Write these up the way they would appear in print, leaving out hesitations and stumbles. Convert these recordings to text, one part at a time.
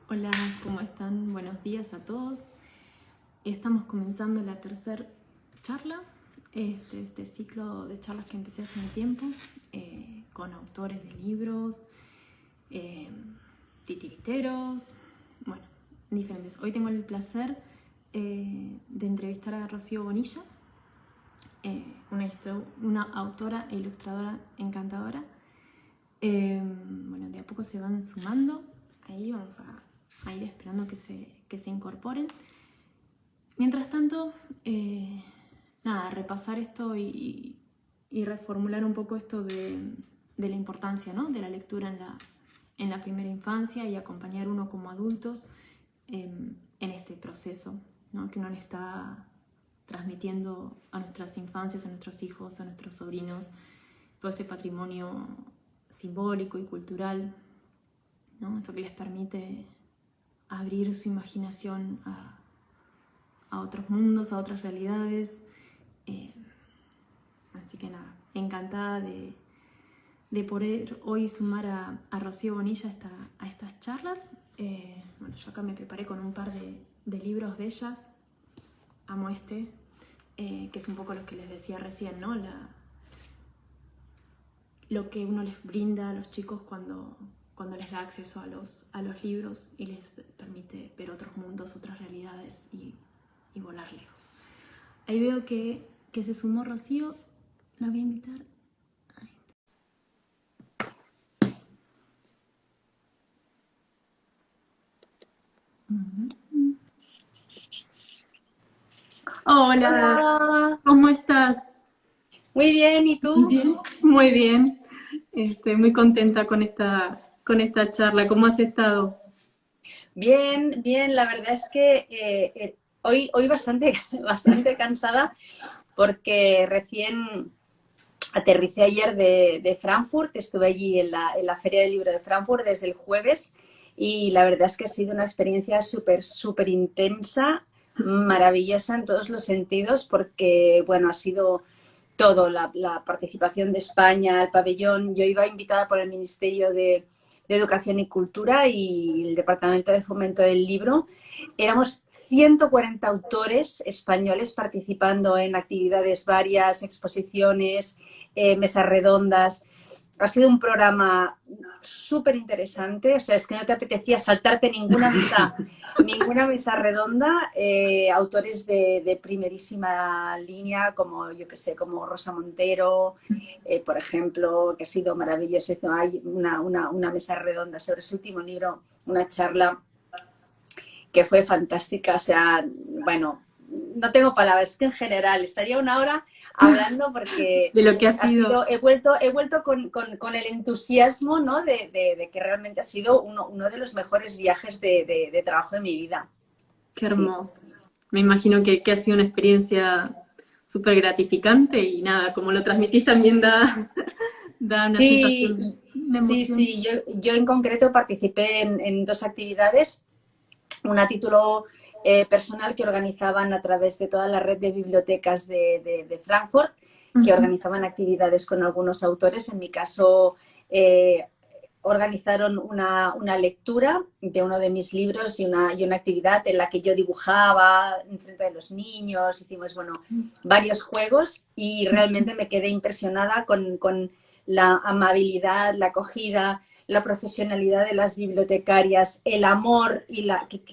Hola, ¿cómo están? Buenos días a todos. Estamos comenzando la tercera charla, este ciclo de charlas que empecé hace un tiempo, con autores de libros, eh, titiriteros, bueno, diferentes. Hoy tengo el placer de entrevistar a Rocío Bonilla, una autora e ilustradora encantadora. Bueno, de a poco se van sumando, ahí vamos a ir esperando que se incorporen. Mientras tanto, nada, repasar esto y reformular un poco esto de la importancia, ¿no?, de la lectura en la primera infancia y acompañar uno como adultos en este proceso, ¿no?, que uno le está transmitiendo a nuestras infancias, a nuestros hijos, a nuestros sobrinos, todo este patrimonio simbólico y cultural, ¿no?, esto que les permite abrir su imaginación a otros mundos, a otras realidades. Así que nada, encantada de poder hoy sumar a Rocío Bonilla a estas charlas. Bueno, yo acá me preparé con un par de libros de ellas. Amo que es un poco lo que les decía recién, ¿no? Lo que uno les brinda a los chicos cuando les da acceso a los libros y les permite ver otros mundos, otras realidades y volar lejos. Ahí veo que se sumó Rocío. La voy a invitar. Hola, Hola, ¿cómo estás? muy bien, ¿y tú? Bien. Muy bien. Muy contenta con esta charla. ¿Cómo has estado? Bien, bien, la verdad es que hoy bastante, bastante cansada porque recién aterricé ayer de Frankfurt, estuve allí en la Feria del Libro de Frankfurt desde el jueves y la verdad es que ha sido una experiencia súper, súper intensa, maravillosa en todos los sentidos porque, bueno, ha sido todo, la participación de España, el pabellón. Yo iba invitada por el Ministerio de Educación y Cultura y el Departamento de Fomento del Libro. Éramos 140 autores españoles participando en actividades varias, exposiciones, mesas redondas. Ha sido un programa súper interesante, o sea, es que no te apetecía saltarte ninguna mesa redonda, autores de primerísima línea, como yo que sé, como Rosa Montero, por ejemplo, que ha sido maravilloso. Hay una mesa redonda sobre su último libro, una charla que fue fantástica, o sea, bueno, no tengo palabras, es que en general estaría una hora hablando porque De lo que ha sido. he vuelto con el entusiasmo, ¿no?, de que realmente ha sido uno de los mejores viajes de trabajo de mi vida. Qué Sí. hermoso. Me imagino que ha sido una experiencia súper gratificante y nada, como lo transmitís también da una sensación, Sí, una sí, emoción. sí. Yo en concreto participé en dos actividades. Una a título personal que organizaban a través de toda la red de bibliotecas de Frankfurt, que Ujú. organizaban actividades con algunos autores. En mi caso, eh, organizaron una lectura de uno de mis libros y una actividad en la que yo dibujaba en frente de los niños. Hicimos, bueno, varios juegos y realmente me quedé impresionada con la amabilidad, la acogida, la profesionalidad de las bibliotecarias, el amor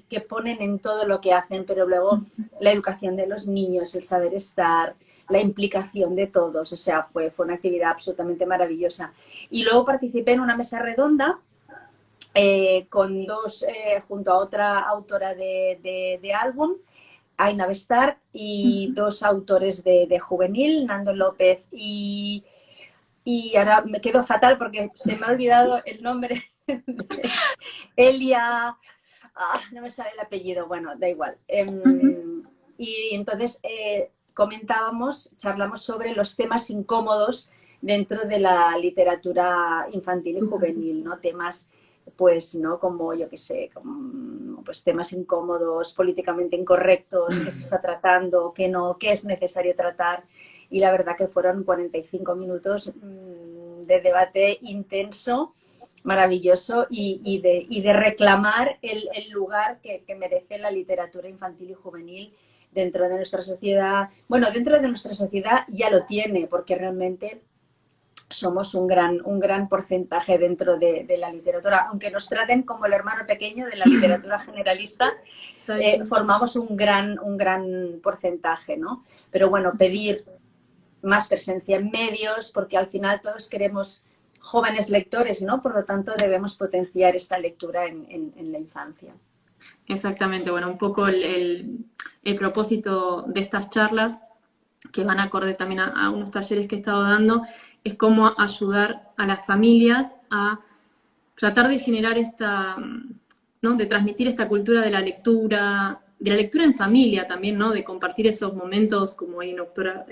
que ponen en todo lo que hacen, pero luego la educación de los niños, el saber estar, la implicación de todos. O sea, fue una actividad absolutamente maravillosa. Y luego participé en una mesa redonda con junto a otra autora de álbum, Aina Bestart, y dos autores de juvenil, Nando López y ahora me quedo fatal porque se me ha olvidado el nombre de Elia. No me sale el apellido, bueno, da igual. Y entonces charlamos sobre los temas incómodos dentro de la literatura infantil y juvenil, ¿no? Temas, pues, ¿no?, como yo qué sé, como, pues, temas incómodos, políticamente incorrectos, qué se está tratando, qué no, qué es necesario tratar. Y la verdad que fueron 45 minutos de debate intenso maravilloso y de reclamar el lugar que merece la literatura infantil y juvenil dentro de nuestra sociedad. Bueno, dentro de nuestra sociedad ya lo tiene, porque realmente somos un gran porcentaje dentro de la literatura. Aunque nos traten como el hermano pequeño de la literatura generalista, formamos un gran porcentaje, ¿no? Pero bueno, pedir más presencia en medios, porque al final todos queremos jóvenes lectores, ¿no? Por lo tanto, debemos potenciar esta lectura en la infancia. Exactamente, bueno, un poco el propósito de estas charlas, que van acorde también a unos talleres que he estado dando, es cómo ayudar a las familias a tratar de generar esta, ¿no? De transmitir esta cultura de la lectura en familia también, ¿no? De compartir esos momentos, como hay una autora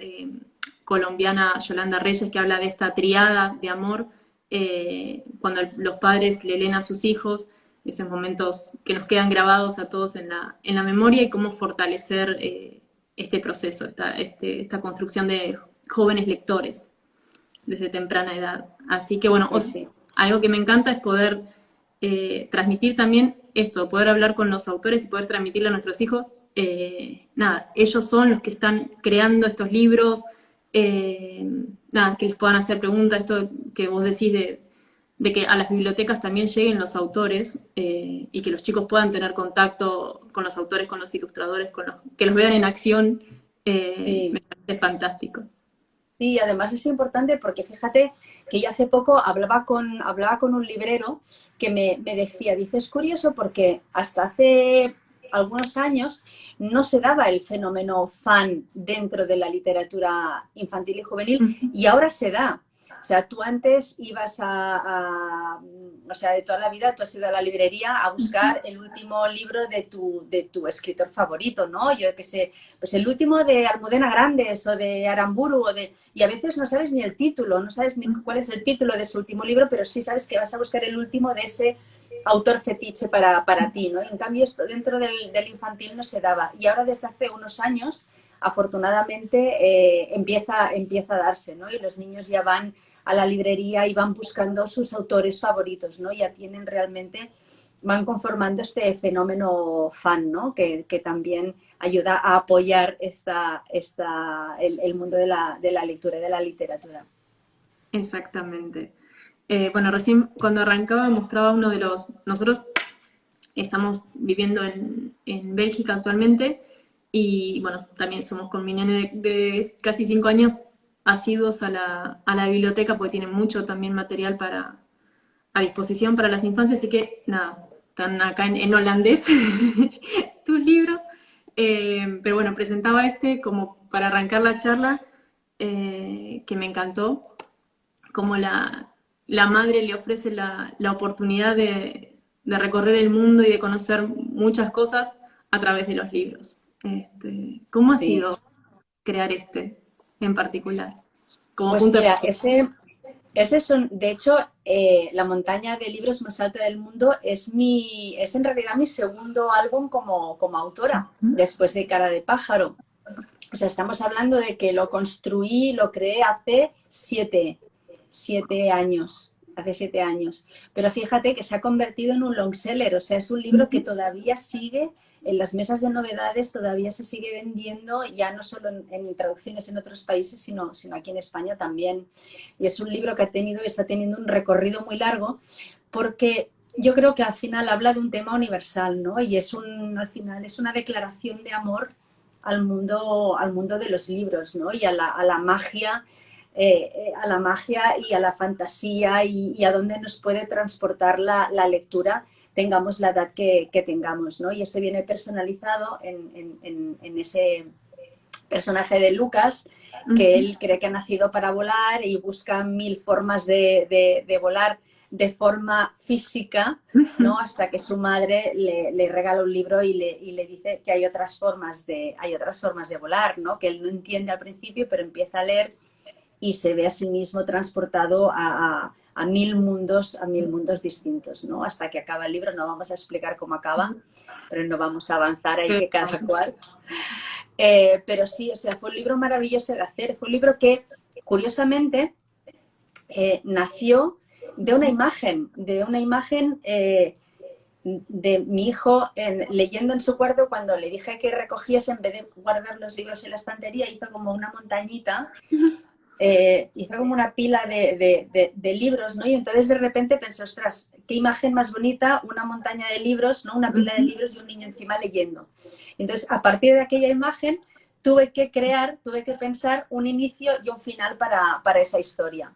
colombiana, Yolanda Reyes, que habla de esta triada de amor, cuando los padres le leen a sus hijos, esos momentos que nos quedan grabados a todos en la memoria, y cómo fortalecer este proceso, esta construcción de jóvenes lectores desde temprana edad. Así que bueno, Sí. algo que me encanta es poder transmitir también esto, poder hablar con los autores y poder transmitirle a nuestros hijos. Nada, ellos son los que están creando estos libros, nada, que les puedan hacer preguntas, esto que vos decís de que a las bibliotecas también lleguen los autores y que los chicos puedan tener contacto con los autores, con los ilustradores, que los vean en acción, Sí. me parece fantástico. Sí, además es importante porque fíjate que yo hace poco hablaba con un librero que me decía, dice, es curioso porque hasta hace algunos años no se daba el fenómeno fan dentro de la literatura infantil y juvenil y ahora se da. O sea, tú antes ibas o sea, de toda la vida tú has ido a la librería a buscar el último libro de tu escritor favorito, ¿no? Yo qué sé, pues el último de Almudena Grandes o de Aramburu y a veces no sabes ni el título, no sabes ni cuál es el título de su último libro, pero sí sabes que vas a buscar el último de ese autor fetiche para ti, ¿no? Y en cambio esto dentro del infantil no se daba. Y ahora desde hace unos años, afortunadamente, empieza a darse, ¿no? Y los niños ya van a la librería y van buscando sus autores favoritos, ¿no? Ya tienen realmente, van conformando este fenómeno fan, ¿no? Que también ayuda a apoyar el mundo de la lectura y de la literatura. Exactamente. Bueno, recién cuando arrancaba mostraba uno de los... Nosotros estamos viviendo en Bélgica actualmente y bueno, también somos con mi nene de casi 5 años asiduos a la biblioteca porque tiene mucho también material a disposición para las infancias, así que nada, están acá en holandés tus libros, pero bueno, presentaba este como para arrancar la charla, que me encantó, como la madre le ofrece la oportunidad de recorrer el mundo y de conocer muchas cosas a través de los libros. ¿Cómo ha Sí. sido crear este en particular? Como Pues punto de mira, partida. ese son, de hecho, la montaña de libros más alta del mundo es en realidad mi segundo álbum como autora, después de Cara de Pájaro. O sea, estamos hablando de que lo construí, lo creé hace 7 años. Hace 7 años. Pero fíjate que se ha convertido en un long seller. O sea, es un libro que todavía sigue en las mesas de novedades, todavía se sigue vendiendo, ya no solo en traducciones en otros países, sino aquí en España también. Y es un libro que está teniendo un recorrido muy largo porque yo creo que al final habla de un tema universal, ¿no? Y al final es una declaración de amor al mundo de los libros, ¿no? Y a la magia, y a la fantasía y a dónde nos puede transportar la lectura, tengamos la edad que tengamos, ¿no? Y ese viene personalizado en ese personaje de Lucas, que él cree que ha nacido para volar y busca 1000 formas de volar de forma física, ¿no? Hasta que su madre le regala un libro y le dice que hay otras formas de volar, ¿no? Que él no entiende al principio, pero empieza a leer y se ve a sí mismo transportado a 1000 mundos, distintos, ¿no? Hasta que acaba el libro. No vamos a explicar cómo acaba, pero no vamos a avanzar ahí que cada cual. Pero sí, o sea, fue un libro maravilloso de hacer. Fue un libro que, curiosamente, nació de una imagen, de mi hijo leyendo en su cuarto. Cuando le dije que recogiese, en vez de guardar los libros en la estantería, hizo como una montañita, hizo como una pila de libros, ¿no? Y entonces de repente pensé, ostras, qué imagen más bonita, una montaña de libros, ¿no? Una pila de libros y un niño encima leyendo. Entonces, a partir de aquella imagen, tuve que pensar un inicio y un final para esa historia.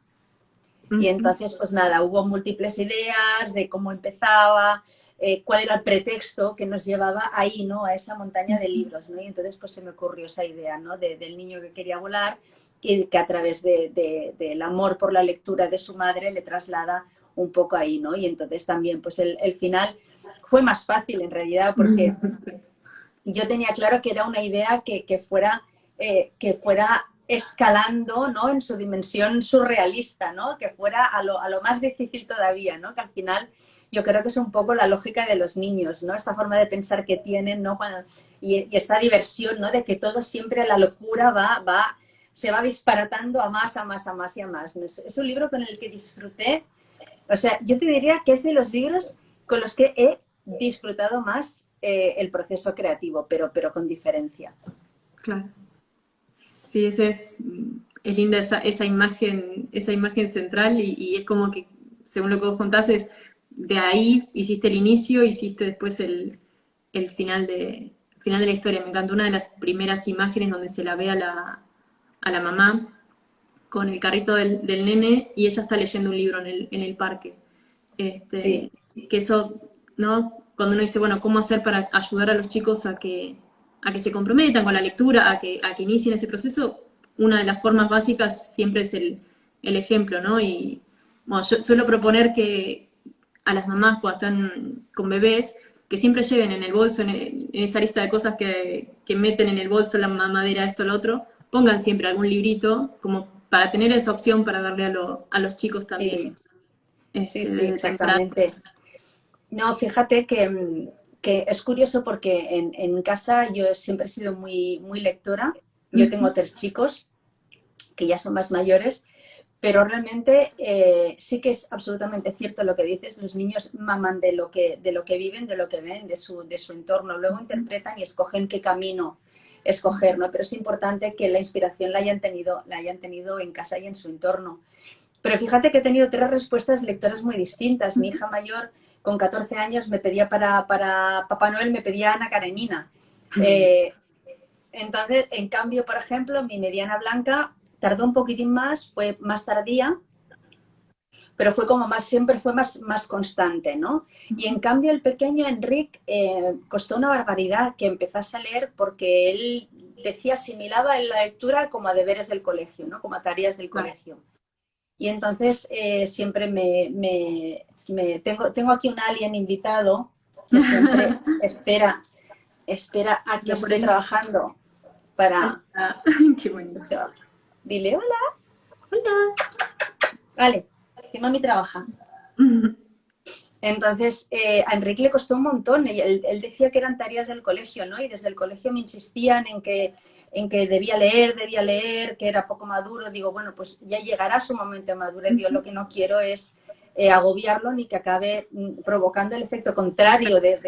Y entonces, pues nada, hubo múltiples ideas de cómo empezaba, cuál era el pretexto que nos llevaba ahí, ¿no? A esa montaña de libros, ¿no? Y entonces, pues se me ocurrió esa idea, ¿no? Del niño que quería volar y que a través del amor por la lectura de su madre le traslada un poco ahí, ¿no? Y entonces también, pues el final fue más fácil en realidad, porque yo tenía claro que era una idea que fuera escalando, ¿no? En su dimensión surrealista, ¿no? Que fuera a lo más difícil todavía, ¿no? Que al final yo creo que es un poco la lógica de los niños, ¿no? Esta forma de pensar que tienen, ¿no? Y esta diversión, ¿no? De que todo siempre, la locura se va disparatando a más, a más, a más y a más, ¿no? Es un libro con el que disfruté. O sea, yo te diría que es de los libros con los que he disfrutado más el proceso creativo, pero con diferencia. Claro. Sí, es linda esa imagen central y es como que, según lo que vos contás, de ahí hiciste el inicio, hiciste después el final de la historia. Me encantó una de las primeras imágenes donde se la ve a la mamá con el carrito del nene y ella está leyendo un libro en el parque. Sí. Que eso, ¿no? Cuando uno dice, bueno, ¿cómo hacer para ayudar a los chicos a que se comprometan con la lectura, a que inicien ese proceso? Una de las formas básicas siempre es el ejemplo, ¿no? Y bueno, yo suelo proponer que a las mamás cuando están con bebés, que siempre lleven en el bolso, en esa lista de cosas que meten en el bolso, la mamadera, esto, lo otro, pongan siempre algún librito, como para tener esa opción para darle a los chicos también. Sí, Desde temprano. exactamente. No, fíjate que es curioso porque en casa yo siempre he sido muy, muy lectora. Yo tengo 3 chicos que ya son más mayores, pero realmente sí que es absolutamente cierto lo que dices. Los niños maman de lo que viven, de lo que ven, de su entorno. Luego interpretan y escogen qué camino escoger, ¿no? Pero es importante que la inspiración la hayan tenido en casa y en su entorno. Pero fíjate que he tenido 3 respuestas lectoras muy distintas. Mi hija mayor, con 14 años, me pedía para Papá Noel, me pedía Ana Karenina. Entonces, en cambio, por ejemplo, mi mediana Blanca tardó un poquitín más, fue más tardía, pero fue como siempre fue más constante, ¿no? Y en cambio el pequeño Enric costó una barbaridad que empezase a leer, porque él asimilaba en la lectura como a deberes del colegio, ¿no? Como a tareas del colegio. Y entonces siempre tengo aquí un alien invitado que siempre espera a que esté trabajando para... Qué bonito. Dile hola. Hola. Vale, que mami trabaja. Entonces, a Enrique le costó un montón. Él decía que eran tareas del colegio, ¿no? Y desde el colegio me insistían en que debía leer, que era poco maduro. Digo, bueno, pues ya llegará su momento de madurez. Yo lo que no quiero es agobiarlo ni que acabe provocando el efecto contrario de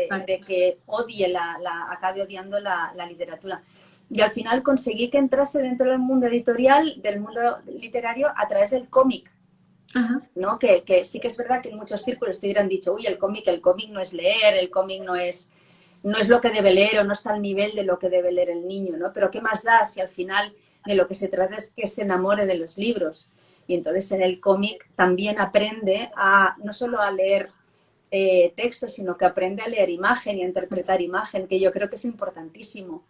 que acabe odiando la literatura. Y al final conseguí que entrase dentro del mundo editorial, del mundo literario, a través del cómic. Ajá. ¿No? Que sí que es verdad que en muchos círculos te hubieran dicho, uy, el cómic no es leer, el cómic no es lo que debe leer o no está al nivel de lo que debe leer el niño, ¿no? Pero ¿qué más da si al final de lo que se trata es que se enamore de los libros? Y entonces en el cómic también aprende no solo a leer textos, sino que aprende a leer imagen y a interpretar imagen, que yo creo que es importantísimo.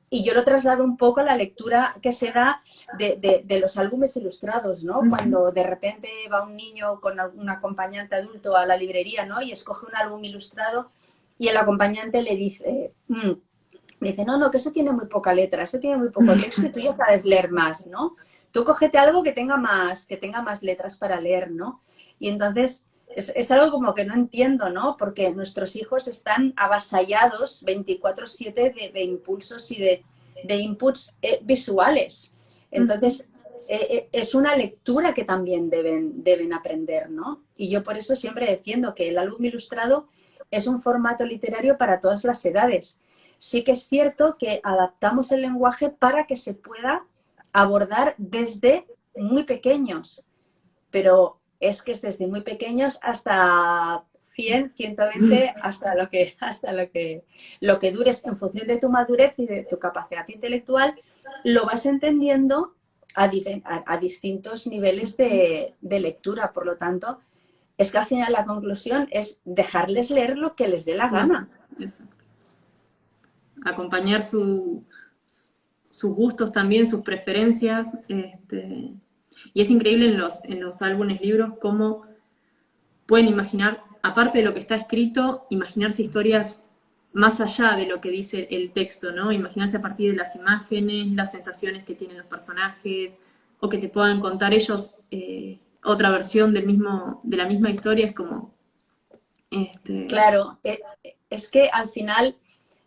Y yo lo traslado un poco a la lectura que se da de los álbumes ilustrados, ¿no? Cuando de repente va un niño con un acompañante adulto a la librería, ¿no? Y escoge un álbum ilustrado y el acompañante le dice, no, que eso tiene muy poca letra, eso tiene muy poco texto y tú ya sabes leer más, ¿no? Tú cógete algo que tenga más letras para leer, ¿no? Y entonces... Es algo como que no entiendo, ¿no? Porque nuestros hijos están avasallados 24/7 de impulsos y de inputs visuales. Entonces, es una lectura que también deben aprender, ¿no? Y yo por eso siempre defiendo que el álbum ilustrado es un formato literario para todas las edades. Sí que es cierto que adaptamos el lenguaje para que se pueda abordar desde muy pequeños, pero es que es desde muy pequeños hasta 100, 120, lo que dures en función de tu madurez y de tu capacidad intelectual, lo vas entendiendo a distintos niveles de lectura. Por lo tanto, es que al final la conclusión es dejarles leer lo que les dé la gana. Exacto. Acompañar sus gustos también, sus preferencias. Y es increíble en los álbumes, libros, cómo pueden imaginar, aparte de lo que está escrito, imaginarse historias más allá de lo que dice el texto, ¿no? Imaginarse a partir de las imágenes, las sensaciones que tienen los personajes, o que te puedan contar ellos otra versión de la misma historia, es como... Claro, es que al final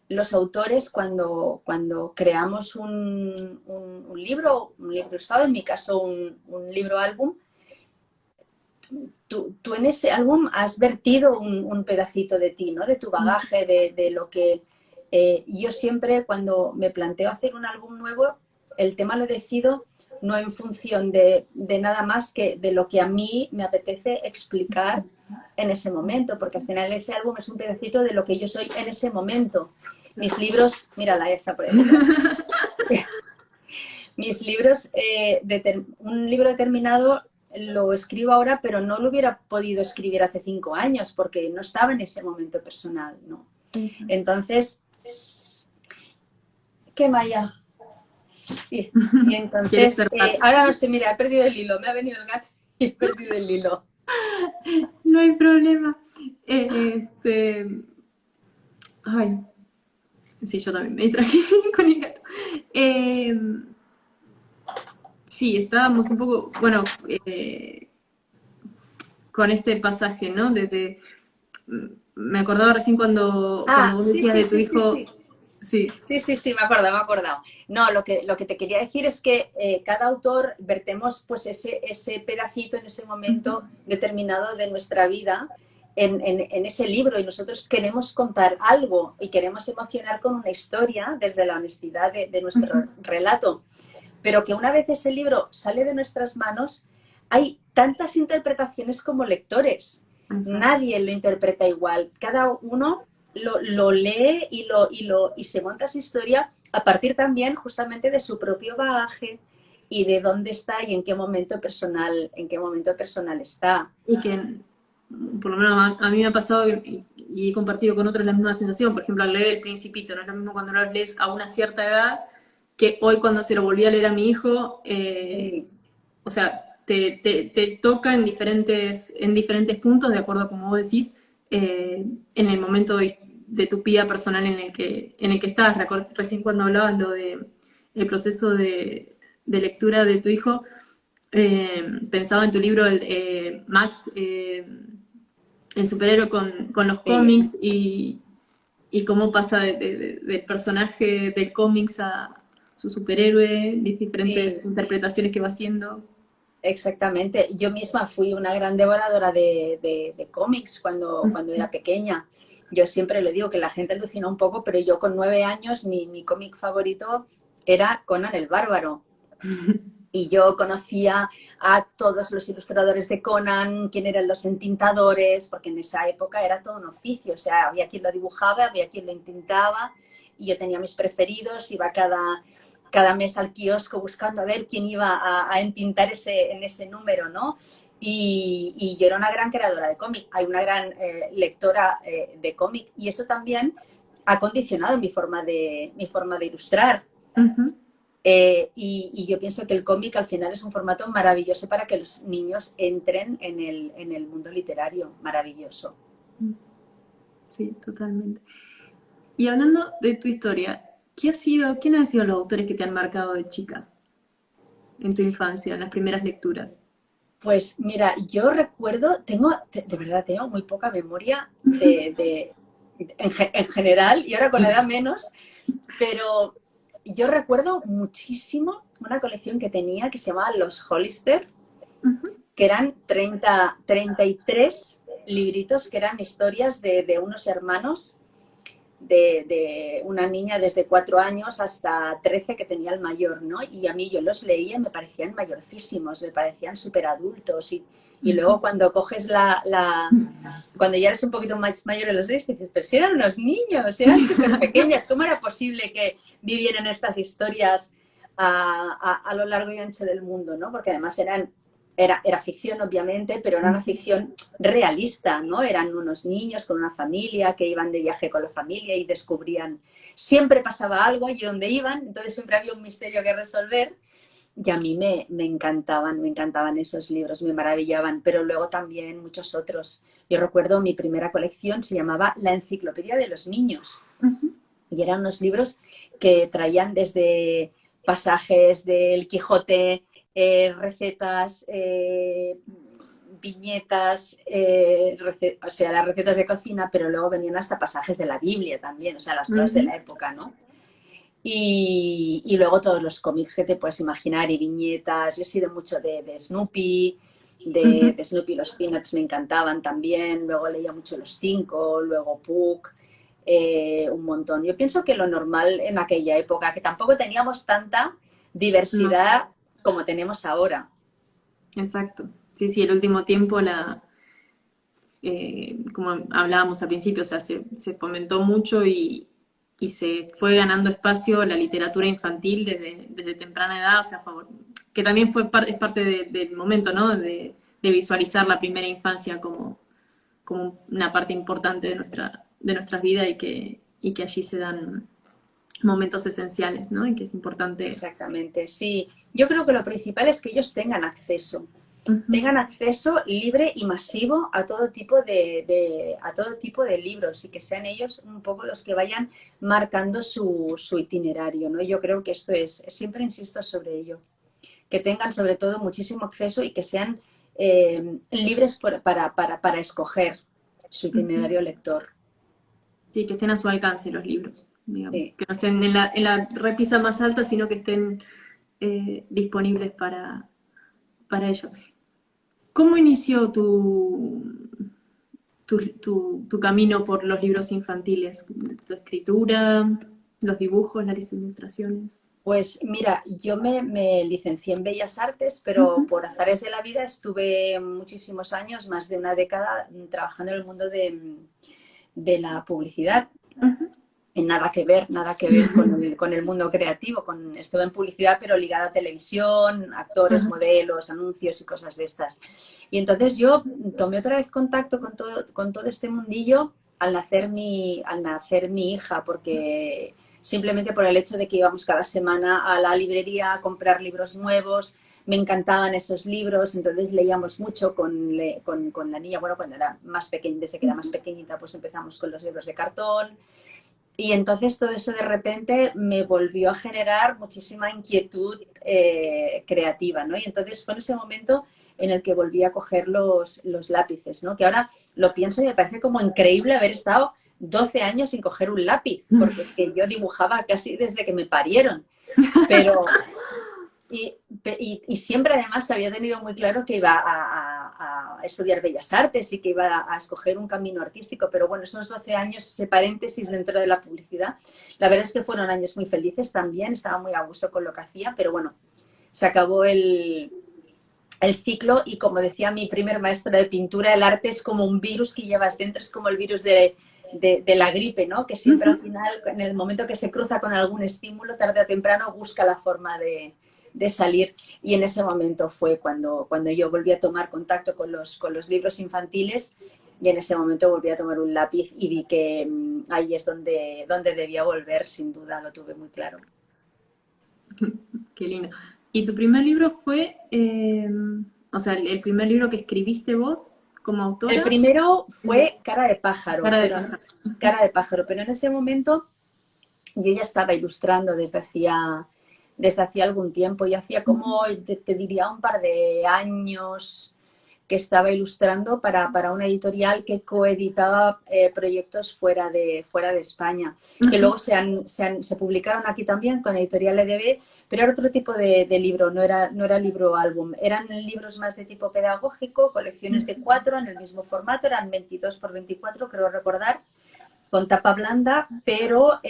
los autores cuando creamos un libro usado, en mi caso un libro álbum, tú en ese álbum has vertido un pedacito de ti, ¿no? De tu bagaje, de lo que... yo siempre cuando me planteo hacer un álbum nuevo, el tema lo decido no en función de nada más que de lo que a mí me apetece explicar en ese momento, porque al final ese álbum es un pedacito de lo que yo soy en ese momento. Mis libros, mírala, ya está por ahí detrás. Mis libros, un libro determinado lo escribo ahora, pero no lo hubiera podido escribir hace 5 años porque no estaba en ese momento personal, ¿no? Entonces, ¿qué Maya? Y entonces, ahora no sé, mira, he perdido el hilo, me ha venido el gato y he perdido el hilo. No hay problema. Ay, sí, yo también me distraje con el gato. Sí, estábamos un poco, bueno, con este pasaje, ¿no? Me acordaba recién cuando vos decías de tu hijo... Sí, me he acordado. No, lo que te quería decir es que cada autor vertemos pues ese pedacito en ese momento determinado de nuestra vida en ese libro, y nosotros queremos contar algo y queremos emocionar con una historia desde la honestidad de nuestro relato. Pero que una vez ese libro sale de nuestras manos, hay tantas interpretaciones como lectores. Exacto. Nadie lo interpreta igual. Cada uno lo lee y se monta su historia a partir también justamente de su propio bagaje y de dónde está y en qué momento personal está. Y que, por lo menos a mí me ha pasado y he compartido con otros la misma sensación. Por ejemplo, al leer El Principito, no es lo mismo cuando lo lees a una cierta edad que hoy cuando se lo volví a leer a mi hijo. Sí. O sea, te toca en diferentes puntos, de acuerdo a como vos decís, en el momento de tu vida personal en el que estás. Recién cuando hablabas lo de el proceso de lectura de tu hijo, pensaba en tu libro, Max, el superhéroe con los cómics, y cómo pasa del personaje del cómics a su superhéroe, diferentes interpretaciones que va haciendo. Exactamente. Yo misma fui una gran devoradora de cómics cuando era pequeña. Yo siempre le digo que la gente alucina un poco, pero yo con 9 años mi cómic favorito era Conan el Bárbaro. Y yo conocía a todos los ilustradores de Conan, quién eran los entintadores, porque en esa época era todo un oficio. O sea, había quien lo dibujaba, había quien lo entintaba, y yo tenía mis preferidos, iba cada mes al kiosco buscando a ver quién iba a entintar en ese número, ¿no? Y yo era una gran creadora de cómic, hay una gran lectora de cómic, y eso también ha condicionado mi forma de ilustrar. Y yo pienso que el cómic al final es un formato maravilloso para que los niños entren en el mundo literario, maravilloso. Sí, totalmente. Y hablando de tu historia, ¿quién han sido los autores que te han marcado de chica en tu infancia, en las primeras lecturas? Pues mira, yo recuerdo, de verdad tengo muy poca memoria en general, y ahora con la edad menos, pero yo recuerdo muchísimo una colección que tenía que se llamaba Los Hollister, que eran 33 libritos que eran historias de unos hermanos, de una niña desde 4 años hasta 13 que tenía el mayor, ¿no? Y a mí yo los leía y me parecían mayorcísimos, me parecían súper adultos. Y luego cuando coges cuando ya eres un poquito más mayor en los días, dices, pero si eran unos niños, eran súper pequeños, ¿cómo era posible que vivieran estas historias a lo largo y ancho del mundo, ¿no? Porque además era ficción, obviamente, pero era una ficción realista, ¿no? Eran unos niños con una familia que iban de viaje con la familia y descubrían, siempre pasaba algo allí donde iban, entonces siempre había un misterio que resolver. Y a mí me encantaban esos libros, me maravillaban, pero luego también muchos otros. Yo recuerdo mi primera colección se llamaba La Enciclopedia de los Niños. Y eran unos libros que traían desde pasajes del Quijote, recetas, viñetas, o sea, las recetas de cocina, pero luego venían hasta pasajes de la Biblia también, o sea, las cosas de la época, ¿no? Y luego todos los cómics que te puedes imaginar y viñetas. Yo he sido mucho de Snoopy, de Snoopy los Peanuts me encantaban también. Luego leía mucho Los Cinco, luego Puck, un montón. Yo pienso que lo normal en aquella época, que tampoco teníamos tanta diversidad como tenemos ahora. Exacto. Sí, sí, el último tiempo como hablábamos al principio, o sea, se fomentó mucho y se fue ganando espacio la literatura infantil desde temprana edad, o sea, que también es parte del momento, ¿no? De visualizar la primera infancia como una parte importante de nuestras vidas y que allí se dan momentos esenciales, ¿no? Y que es importante. Exactamente, sí. Yo creo que lo principal es que ellos tengan acceso libre y masivo a todo tipo a todo tipo de libros y que sean ellos un poco los que vayan marcando su itinerario, ¿no? Yo creo que esto siempre insisto sobre ello, que tengan sobre todo muchísimo acceso y que sean libres para escoger su itinerario lector. Sí, que estén a su alcance los libros, digamos. Sí. Que no estén en la repisa más alta, sino que estén disponibles para ello. ¿Cómo inició tu camino por los libros infantiles? ¿Tu escritura, los dibujos, las ilustraciones? Pues mira, yo me licencié en Bellas Artes, pero por azares de la vida estuve muchísimos años, más de una década, trabajando en el mundo de la publicidad. En nada que ver con el mundo creativo. Estuve en publicidad, pero ligada a televisión, actores, modelos, anuncios y cosas de estas. Y entonces yo tomé otra vez contacto con todo este mundillo al nacer mi hija, porque simplemente por el hecho de que íbamos cada semana a la librería a comprar libros nuevos, me encantaban esos libros, entonces leíamos mucho con la niña, bueno, cuando era más pequeña, desde que era más pequeñita, pues empezamos con los libros de cartón. Y entonces todo eso de repente me volvió a generar muchísima inquietud creativa, ¿no? Y entonces fue en ese momento en el que volví a coger los lápices, ¿no? Que ahora lo pienso y me parece como increíble haber estado 12 años sin coger un lápiz, porque es que yo dibujaba casi desde que me parieron. Pero... Y siempre además había tenido muy claro que iba a estudiar Bellas Artes y que iba a escoger un camino artístico, pero bueno, esos 12 años, ese paréntesis dentro de la publicidad, la verdad es que fueron años muy felices también, estaba muy a gusto con lo que hacía, pero bueno, se acabó el ciclo y como decía mi primer maestra de pintura, el arte es como un virus que llevas dentro, es como el virus de la gripe, ¿no? Que siempre al final, en el momento que se cruza con algún estímulo, tarde o temprano busca la forma de salir, y en ese momento fue cuando yo volví a tomar contacto con los libros infantiles, y en ese momento volví a tomar un lápiz y vi que ahí es donde debía volver, sin duda, lo tuve muy claro. Qué lindo. ¿Y tu primer libro fue, o sea, el primer libro que escribiste vos como autora? El primero fue Cara de pájaro. Cara de pájaro, pero en ese momento yo ya estaba ilustrando desde hacía algún tiempo. Yo hacía como, te diría, un par de años que estaba ilustrando para una editorial que coeditaba proyectos fuera de España, que luego se publicaron aquí también con Editorial EDB, pero era otro tipo de libro, no era libro álbum, eran libros más de tipo pedagógico, colecciones de 4 en el mismo formato, eran 22 por 24, creo recordar, con tapa blanda, pero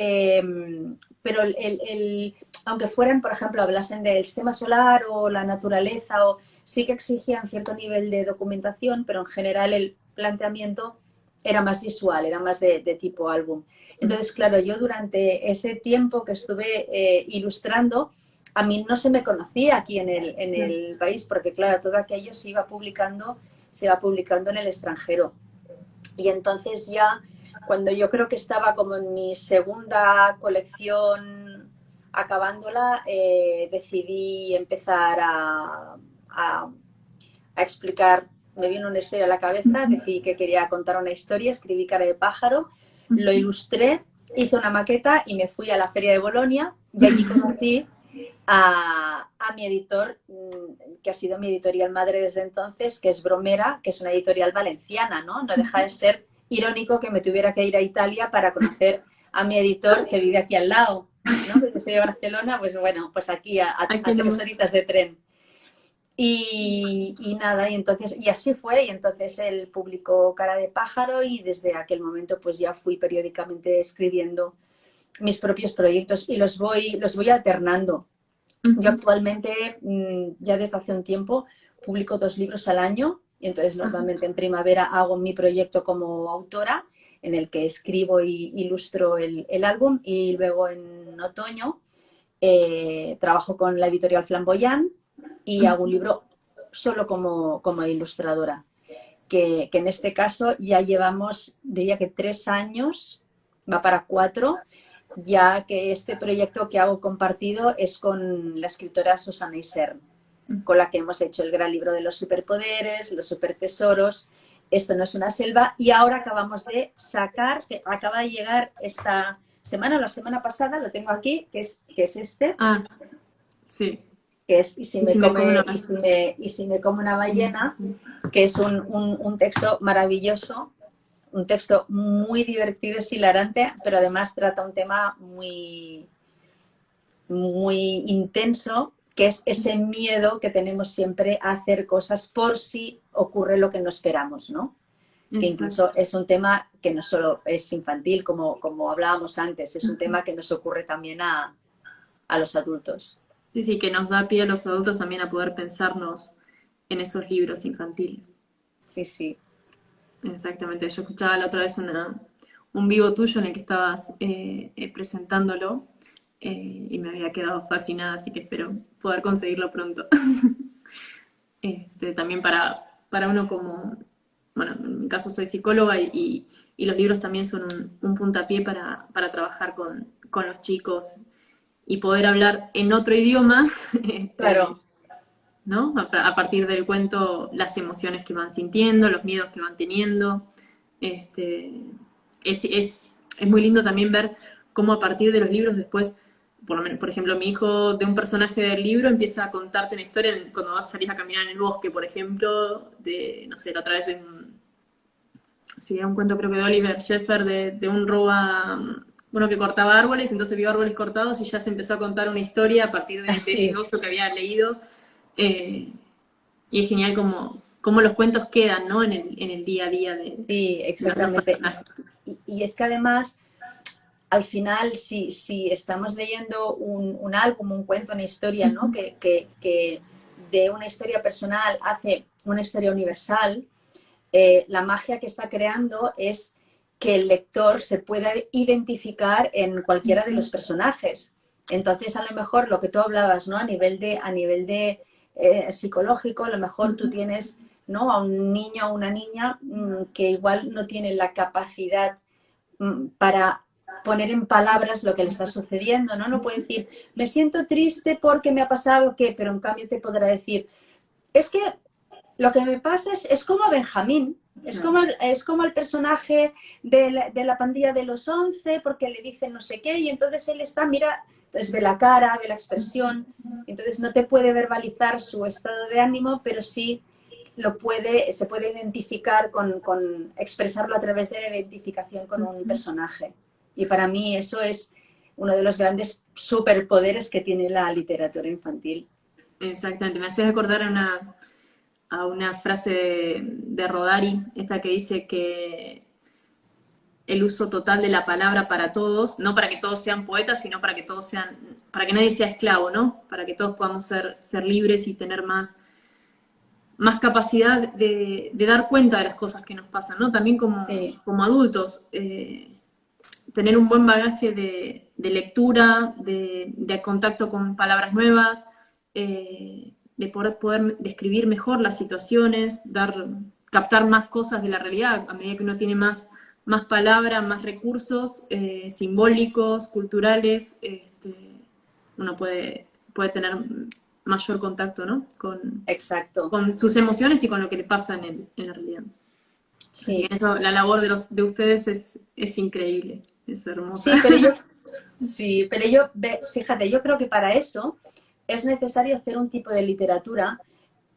aunque fueran, por ejemplo, hablasen del sistema solar o la naturaleza, sí que exigían cierto nivel de documentación, pero en general el planteamiento era más visual, era más de tipo álbum. Entonces, claro, yo durante ese tiempo que estuve ilustrando, a mí no se me conocía aquí en el país, porque claro, todo aquello se iba publicando en el extranjero. Y entonces ya, cuando yo creo que estaba como en mi segunda colección acabándola, decidí empezar a explicar, me vino una historia a la cabeza, decidí que quería contar una historia, escribí Cara de pájaro, lo ilustré, hice una maqueta y me fui a la Feria de Bolonia y allí conocí a mi editor, que ha sido mi editorial madre desde entonces, que es Bromera, que es una editorial valenciana, ¿no? No deja de ser irónico que me tuviera que ir a Italia para conocer a mi editor que vive aquí al lado, ¿no? Porque soy de Barcelona, pues bueno, pues aquí a 3 horitas de tren. Y nada, y así fue, y entonces él publicó Cara de pájaro y desde aquel momento pues ya fui periódicamente escribiendo mis propios proyectos y los voy alternando. Yo actualmente, ya desde hace un tiempo, publico 2 libros al año, y entonces normalmente en primavera hago mi proyecto como autora, en el que escribo y ilustro el álbum, y luego en otoño trabajo con la editorial Flamboyant y hago un libro solo como ilustradora, que en este caso ya llevamos, diría que 3 años, va para 4, ya que este proyecto que hago compartido es con la escritora Susana Isern, con la que hemos hecho el gran libro de los superpoderes, los supertesoros, Esto no es una selva, y ahora acabamos de sacar, que acaba de llegar esta semana o la semana pasada, lo tengo aquí, que es este. Sí. Que es y si me come una ballena, que es un texto maravilloso, un texto muy divertido, es hilarante, pero además trata un tema muy, muy intenso, que es ese miedo que tenemos siempre a hacer cosas por si ocurre lo que no esperamos, ¿no? Que incluso es un tema que no solo es infantil, como hablábamos antes, es un tema que nos ocurre también a los adultos. Sí, sí, que nos da pie a los adultos también a poder pensarnos en esos libros infantiles. Sí, sí. Exactamente. Yo escuchaba la otra vez un vivo tuyo en el que estabas presentándolo y me había quedado fascinada, así que espero poder conseguirlo pronto. También para uno como, bueno, en mi caso soy psicóloga y los libros también son un puntapié para trabajar con los chicos y poder hablar en otro idioma, Claro. ¿no? A partir del cuento, las emociones que van sintiendo, los miedos que van teniendo. Es muy lindo también ver cómo a partir de los libros después, por ejemplo, mi hijo de un personaje del libro empieza a contarte una historia cuando vas a salir a caminar en el bosque, por ejemplo, no sé, la otra vez un cuento creo que de Oliver Sheffer de un roba, bueno, que cortaba árboles, entonces vio árboles cortados y ya se empezó a contar una historia a partir de ese oso que había leído. Y es genial cómo los cuentos quedan, ¿no? En el día a día sí, exactamente. Y es que además, al final, si estamos leyendo un álbum, un cuento, una historia, ¿no? Que de una historia personal hace una historia universal, la magia que está creando es que el lector se pueda identificar en cualquiera de los personajes. Entonces, a lo mejor lo que tú hablabas, ¿no? A nivel de psicológico, a lo mejor tú tienes, ¿no? A un niño o una niña que igual no tiene la capacidad para poner en palabras lo que le está sucediendo, ¿no? No puede decir, me siento triste porque me ha pasado que, pero en cambio te podrá decir, es que lo que me pasa es como Benjamín, es como el personaje de la pandilla de los 11, porque le dicen no sé qué, y entonces él está, mira, entonces ve la cara, ve la expresión, entonces no te puede verbalizar su estado de ánimo, pero sí se puede identificar expresarlo a través de la identificación con un personaje. Y para mí eso es uno de los grandes superpoderes que tiene la literatura infantil. Exactamente, me hacías acordar a una frase de Rodari, esta que dice que el uso total de la palabra para todos, no para que todos sean poetas, sino para que todos sean, para que nadie sea esclavo, ¿no? Para que todos podamos ser libres y tener más capacidad de dar cuenta de las cosas que nos pasan, ¿no? También como adultos, tener un buen bagaje de lectura, de contacto con palabras nuevas, de poder describir mejor las situaciones, captar más cosas de la realidad, a medida que uno tiene más palabras, más recursos simbólicos, culturales, uno puede tener mayor contacto, ¿no? Exacto. Con sus emociones y con lo que le pasa en la realidad. Sí. Así que eso, la labor de ustedes es increíble, es hermosa. Sí, pero yo, fíjate, yo creo que para eso es necesario hacer un tipo de literatura,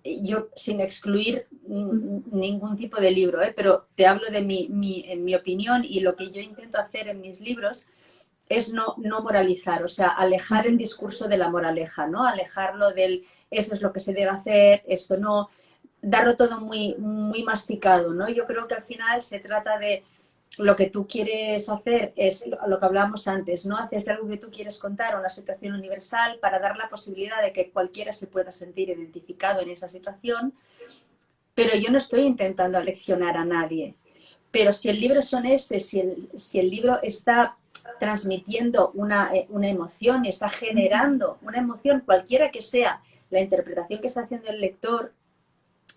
yo sin excluir ningún tipo de libro, pero te hablo de en mi opinión, y lo que yo intento hacer en mis libros es no moralizar, o sea, alejar el discurso de la moraleja, ¿no? Alejarlo del eso es lo que se debe hacer, esto no, darlo todo muy, muy masticado, ¿no? Yo creo que al final se trata de lo que tú quieres hacer, es lo que hablábamos antes, ¿no? Haces algo que tú quieres contar, una situación universal, para dar la posibilidad de que cualquiera se pueda sentir identificado en esa situación, pero yo no estoy intentando aleccionar a nadie. Pero si el libro es honesto, si el libro está transmitiendo una emoción, está generando una emoción, cualquiera que sea la interpretación que está haciendo el lector,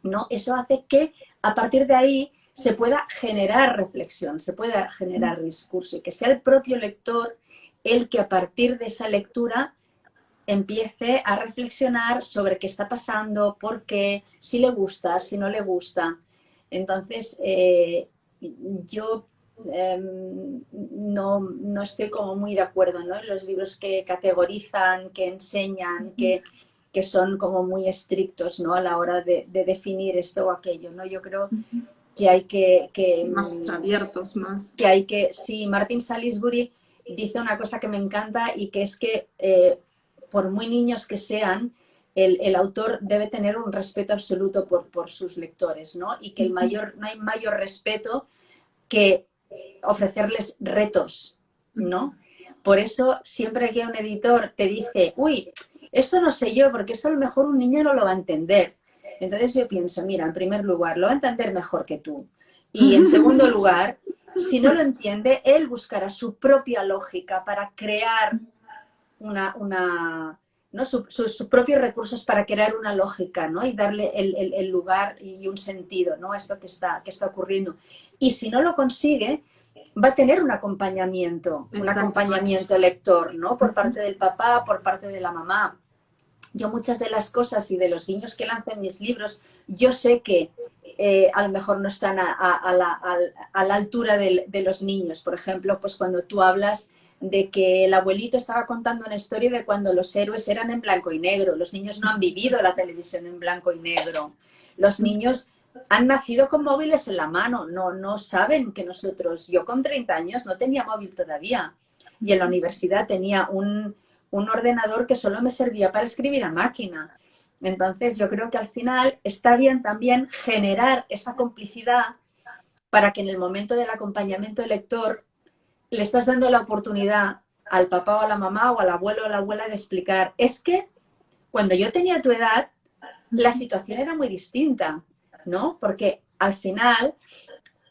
¿no? Eso hace que a partir de ahí se pueda generar reflexión, se pueda generar discurso, y que sea el propio lector el que a partir de esa lectura empiece a reflexionar sobre qué está pasando, por qué, si le gusta, si no le gusta. Entonces, yo no estoy como muy de acuerdo, ¿no? En los libros que categorizan, que enseñan, que son como muy estrictos, ¿no? A la hora de definir esto o aquello, ¿no? Yo creo que hay que más abiertos, más... Que hay que... Sí, Martin Salisbury dice una cosa que me encanta, y que es que por muy niños que sean, el autor debe tener un respeto absoluto por sus lectores, ¿no? Y que no hay mayor respeto que ofrecerles retos, ¿no? Por eso, siempre que un editor te dice, uy, esto no sé yo, porque esto a lo mejor un niño no lo va a entender. Entonces yo pienso, mira, en primer lugar, lo va a entender mejor que tú. Y en segundo lugar, si no lo entiende, él buscará su propia lógica para crear ¿no? sus propios recursos para crear una lógica, ¿no? Y darle el lugar y un sentido, ¿no? A esto que está ocurriendo. Y si no lo consigue, va a tener un acompañamiento lector, ¿no? Por parte del papá, por parte de la mamá. Yo muchas de las cosas y de los guiños que lanzo en mis libros, yo sé que a lo mejor no están a la altura de los niños. Por ejemplo, pues cuando tú hablas de que el abuelito estaba contando una historia de cuando los héroes eran en blanco y negro. Los niños no han vivido la televisión en blanco y negro. Los niños han nacido con móviles en la mano, no saben que nosotros... Yo con 30 años no tenía móvil todavía, y en la universidad tenía un ordenador que solo me servía para escribir a máquina. Entonces yo creo que al final está bien también generar esa complicidad, para que en el momento del acompañamiento del lector le estás dando la oportunidad al papá o a la mamá o al abuelo o a la abuela de explicar, es que cuando yo tenía tu edad la situación era muy distinta, ¿no? Porque al final,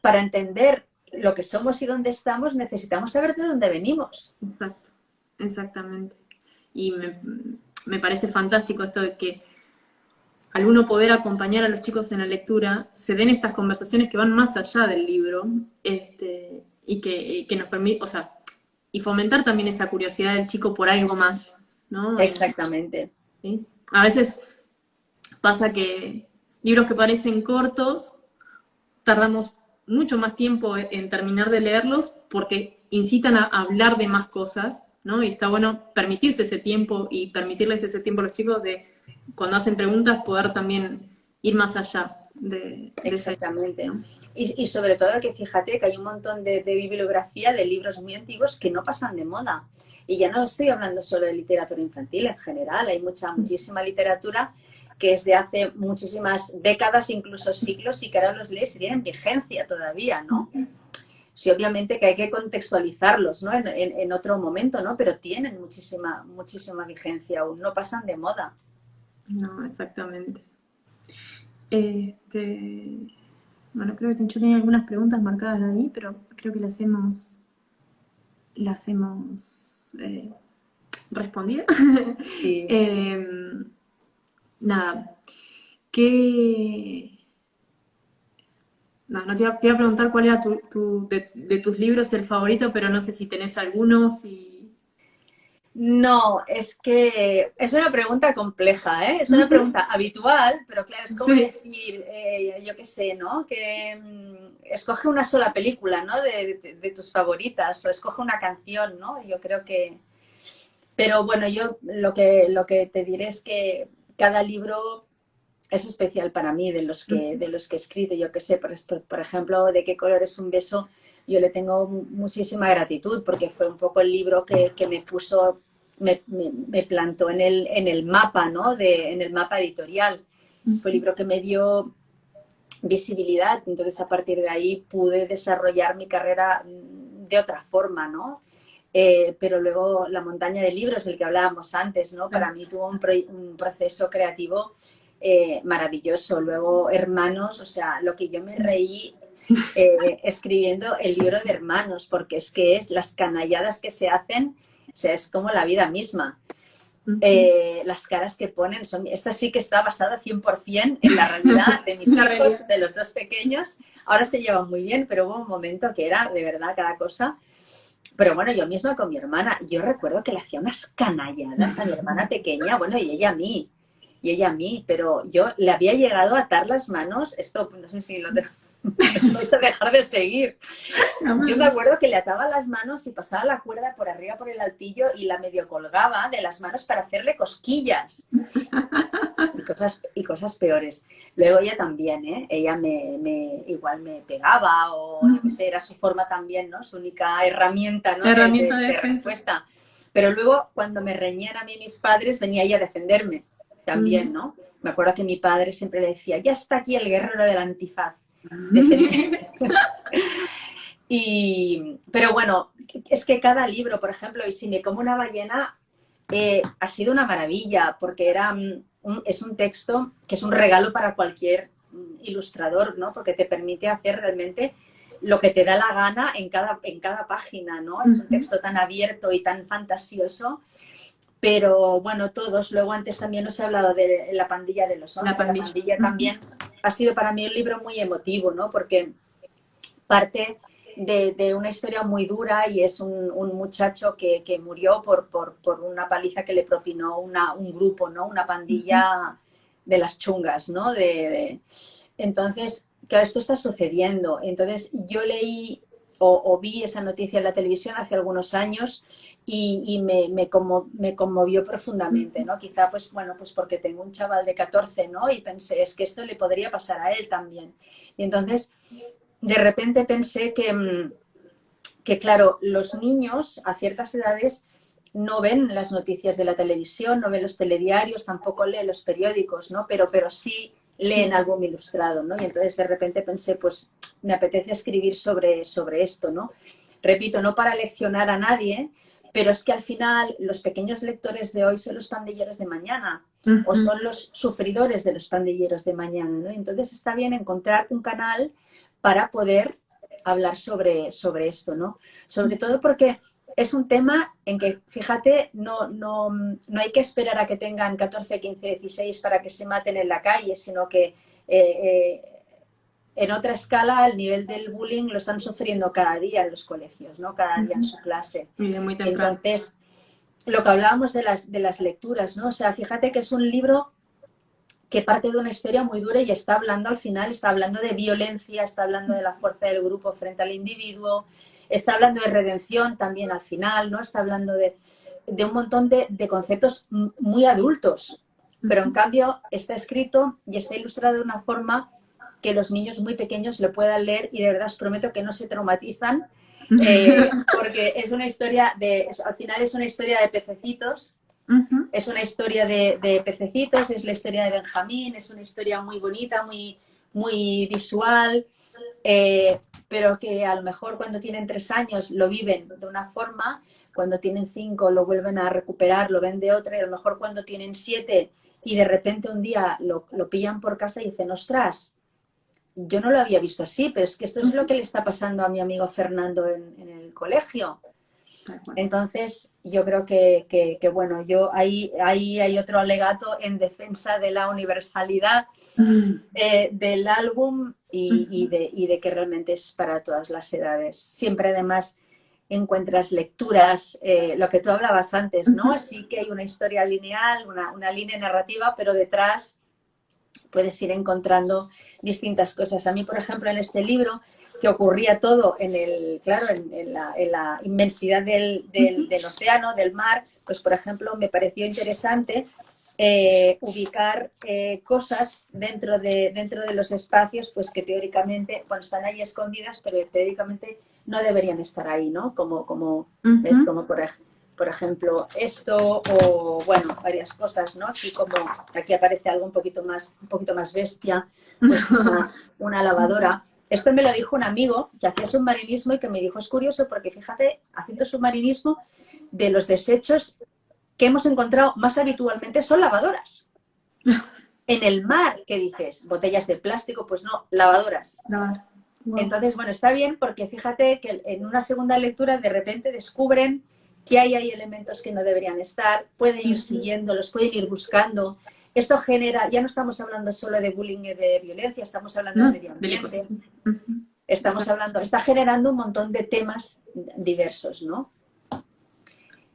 para entender lo que somos y dónde estamos, necesitamos saber de dónde venimos. Exacto, exactamente. Y me parece fantástico esto de que al uno poder acompañar a los chicos en la lectura, se den estas conversaciones que van más allá del libro, y que nos permite, o sea, y fomentar también esa curiosidad del chico por algo más, ¿no? Exactamente. ¿Sí? A veces pasa que libros que parecen cortos, tardamos mucho más tiempo en terminar de leerlos porque incitan a hablar de más cosas, ¿no? Y está bueno permitirse ese tiempo y permitirles ese tiempo a los chicos de, cuando hacen preguntas, poder también ir más allá. Exactamente. ¿no? Y sobre todo que fíjate que hay un montón de bibliografía de libros muy antiguos que no pasan de moda. Y ya no estoy hablando solo de literatura infantil, en general hay muchísima literatura que es de hace muchísimas décadas, incluso siglos, y que ahora los lees y tienen vigencia todavía, ¿no? Sí, obviamente que hay que contextualizarlos, ¿no? En otro momento, ¿no? Pero tienen muchísima vigencia aún, no pasan de moda. No, exactamente. Bueno, creo que yo tenía algunas preguntas marcadas ahí, pero creo que las hemos respondido. Sí. Nada, ¿qué...? No te iba a preguntar cuál era de tus libros el favorito, pero no sé si tenés algunos y... No, es que es una pregunta compleja, ¿eh? Es una pregunta habitual, pero claro, es como Sí. decir, yo qué sé, ¿no? Que escoge una sola película, ¿no? De tus favoritas, o escoge una canción, ¿no? Yo creo que... Pero bueno, yo lo que te diré es que cada libro es especial para mí de los que he escrito. Yo qué sé, por ejemplo, ¿De qué color es un beso? Yo le tengo muchísima gratitud porque fue un poco el libro que me puso, me plantó en el mapa, ¿no? En el mapa editorial. Fue el libro que me dio visibilidad, entonces a partir de ahí pude desarrollar mi carrera de otra forma, ¿no? Pero luego La montaña de libros, el que hablábamos antes, ¿no? Para mí tuvo un proceso creativo maravilloso. Luego Hermanos, o sea, lo que yo me reí escribiendo el libro de Hermanos, porque es que las canalladas que se hacen, o sea, es como la vida misma. Las caras que ponen son... Esta sí que está basada 100% en la realidad de mis hijos, de los dos pequeños. Ahora se llevan muy bien, pero hubo un momento que era de verdad cada cosa. Pero bueno, yo misma con mi hermana, yo recuerdo que le hacía unas canalladas a mi hermana pequeña, bueno, y ella a mí, pero yo le había llegado a atar las manos, esto no sé si lo vais a dejar de seguir. Yo me acuerdo que le ataba las manos y pasaba la cuerda por arriba por el altillo y la medio colgaba de las manos para hacerle cosquillas. Y cosas peores. Luego ella también, ¿eh? Ella igual me pegaba o yo qué sé, era su forma también, ¿no? Su única herramienta, ¿no? de respuesta. Pero luego cuando me reñían a mí mis padres venía ella a defenderme también, ¿no? Me acuerdo que mi padre siempre le decía, ya está aquí el guerrero del antifaz. Pero bueno, es que cada libro, por ejemplo, Y si me como una ballena, ha sido una maravilla porque es un texto que es un regalo para cualquier ilustrador, ¿no? Porque te permite hacer realmente lo que te da la gana en cada página, ¿no? Es un texto tan abierto y tan fantasioso. Pero bueno, todos, luego antes también os he hablado de La pandilla de los 11. La pandilla también ha sido para mí un libro muy emotivo, ¿no? Porque parte de una historia muy dura y es un muchacho que murió por una paliza que le propinó un grupo, ¿no? Una pandilla de las chungas, ¿no? Entonces, claro, esto está sucediendo. Entonces, yo leí o vi esa noticia en la televisión hace algunos años y me conmovió profundamente, ¿no? Quizá, pues, bueno, pues porque tengo un chaval de 14, ¿no? Y pensé, es que esto le podría pasar a él también. Y entonces, de repente pensé que, claro, los niños a ciertas edades no ven las noticias de la televisión, no ven los telediarios, tampoco leen los periódicos, ¿no? Pero sí leen algo ilustrado, ¿no? Y entonces de repente pensé, pues me apetece escribir sobre esto, ¿no? Repito, no para leccionar a nadie, pero es que al final los pequeños lectores de hoy son los pandilleros de mañana o son los sufridores de los pandilleros de mañana, ¿no? Entonces está bien encontrar un canal para poder hablar sobre esto, ¿no? Sobre todo porque es un tema en que, fíjate, no hay que esperar a que tengan 14, 15, 16 para que se maten en la calle, sino que en otra escala el nivel del bullying lo están sufriendo cada día en los colegios, ¿no? Cada día en su clase. Muy temprano. Entonces, lo que hablábamos de las lecturas, ¿no? O sea, fíjate que es un libro que parte de una historia muy dura y está hablando al final, está hablando de violencia, está hablando de la fuerza del grupo frente al individuo, está hablando de redención también al final, ¿no? Está hablando de un montón de conceptos muy adultos, pero en cambio está escrito y está ilustrado de una forma que los niños muy pequeños lo puedan leer y de verdad os prometo que no se traumatizan, porque es una historia al final es una historia de pececitos, es una historia de pececitos, es la historia de Benjamín, es una historia muy bonita, muy, muy visual, pero que a lo mejor cuando tienen 3 años lo viven de una forma, cuando tienen 5 lo vuelven a recuperar, lo ven de otra, y a lo mejor cuando tienen 7 y de repente un día lo pillan por casa y dicen, ostras, yo no lo había visto así, pero es que esto es lo que le está pasando a mi amigo Fernando en el colegio. Entonces, yo creo que bueno, yo ahí hay otro alegato en defensa de la universalidad del álbum y de que realmente es para todas las edades. Siempre además encuentras lecturas, lo que tú hablabas antes, ¿no? Sí que hay una historia lineal, una línea narrativa, pero detrás puedes ir encontrando distintas cosas. A mí, por ejemplo, en este libro, que ocurría todo en la inmensidad del océano, del mar, pues, por ejemplo, me pareció interesante ubicar cosas dentro de los espacios, pues que teóricamente, bueno, están ahí escondidas, pero teóricamente no deberían estar ahí, ¿no? ¿Ves? Como por ejemplo, esto, o bueno, varias cosas, ¿no? Aquí aparece algo un poquito más bestia, pues una lavadora. Esto me lo dijo un amigo que hacía submarinismo y que me dijo, es curioso porque fíjate, haciendo submarinismo, de los desechos que hemos encontrado más habitualmente son lavadoras. En el mar, ¿qué dices? Botellas de plástico, pues no, lavadoras. Wow. Entonces, bueno, está bien porque fíjate que en una segunda lectura de repente descubren que hay elementos que no deberían estar, pueden ir siguiéndolos, pueden ir buscando. Esto genera, ya no estamos hablando solo de bullying y de violencia, estamos hablando de medio ambiente. Está generando un montón de temas diversos, ¿no?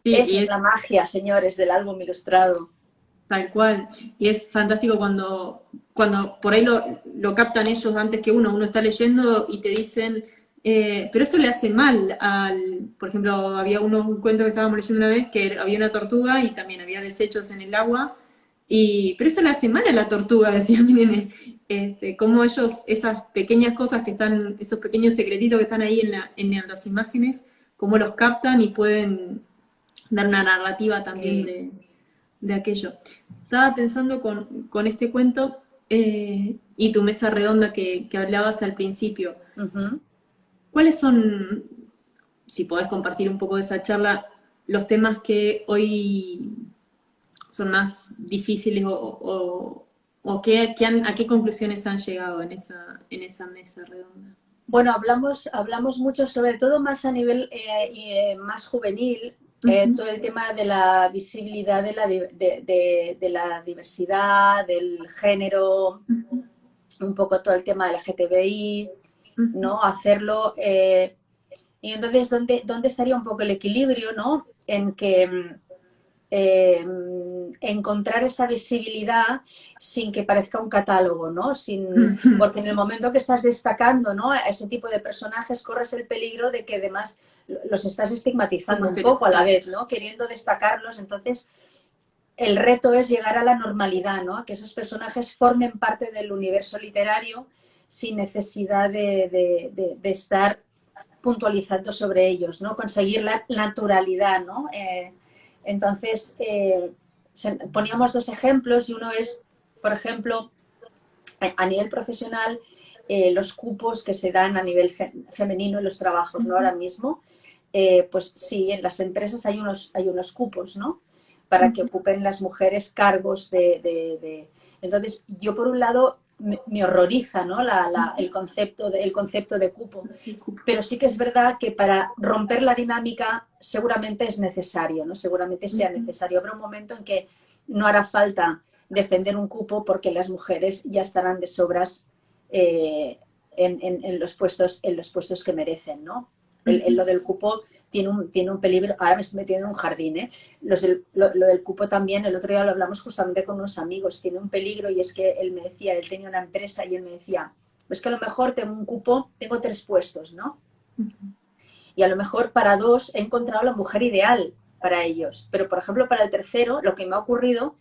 Sí, esa es la magia, señores, del álbum ilustrado. Tal cual. Y es fantástico cuando por ahí lo captan ellos antes que uno está leyendo y te dicen, pero esto le hace mal por ejemplo, había un cuento que estábamos leyendo una vez que había una tortuga y también había desechos en el agua, pero esto le hace mal a la tortuga, decía mi nene. Cómo ellos, esas pequeñas cosas que están, esos pequeños secretitos que están ahí en las imágenes, cómo los captan y pueden dar una narrativa también de aquello. Estaba pensando con este cuento y tu mesa redonda que hablabas al principio. ¿Cuáles son, si podés compartir un poco de esa charla, los temas que hoy son más difíciles o a qué conclusiones han llegado en esa mesa redonda? Bueno, hablamos mucho, sobre todo más a nivel más juvenil, todo el tema de la visibilidad de la diversidad, del género, un poco todo el tema del LGTBI, ¿no? Hacerlo. Y entonces, ¿dónde estaría un poco el equilibrio, ¿no? En que encontrar esa visibilidad sin que parezca un catálogo, ¿no? Porque en el momento que estás destacando, ¿no?, a ese tipo de personajes, corres el peligro de que además los estás estigmatizando un poco a la vez, ¿no? Queriendo destacarlos. Entonces, el reto es llegar a la normalidad, ¿no? A que esos personajes formen parte del universo literario sin necesidad de estar puntualizando sobre ellos, ¿no? Conseguir la naturalidad, ¿no? Entonces, poníamos 2 ejemplos y uno es, por ejemplo, a nivel profesional, los cupos que se dan a nivel femenino en los trabajos, ¿no? Ahora mismo, pues sí, en las empresas hay unos cupos, ¿no? Para que ocupen las mujeres cargos Entonces, yo por un lado me horroriza, ¿no?, el concepto de cupo, pero sí que es verdad que para romper la dinámica seguramente es necesario, ¿no? Seguramente sea necesario. Habrá un momento en que no hará falta defender un cupo porque las mujeres ya estarán de sobras en los puestos que merecen, ¿no? Lo del cupo tiene un peligro. Ahora me estoy metiendo en un jardín, ¿eh? Lo del cupo también, el otro día lo hablamos justamente con unos amigos, tiene un peligro, y es que él tenía una empresa y él me decía, pues que a lo mejor tengo un cupo, tengo 3 puestos, ¿no? Y a lo mejor para 2 he encontrado la mujer ideal para ellos, pero por ejemplo para el tercero lo que me ha ocurrido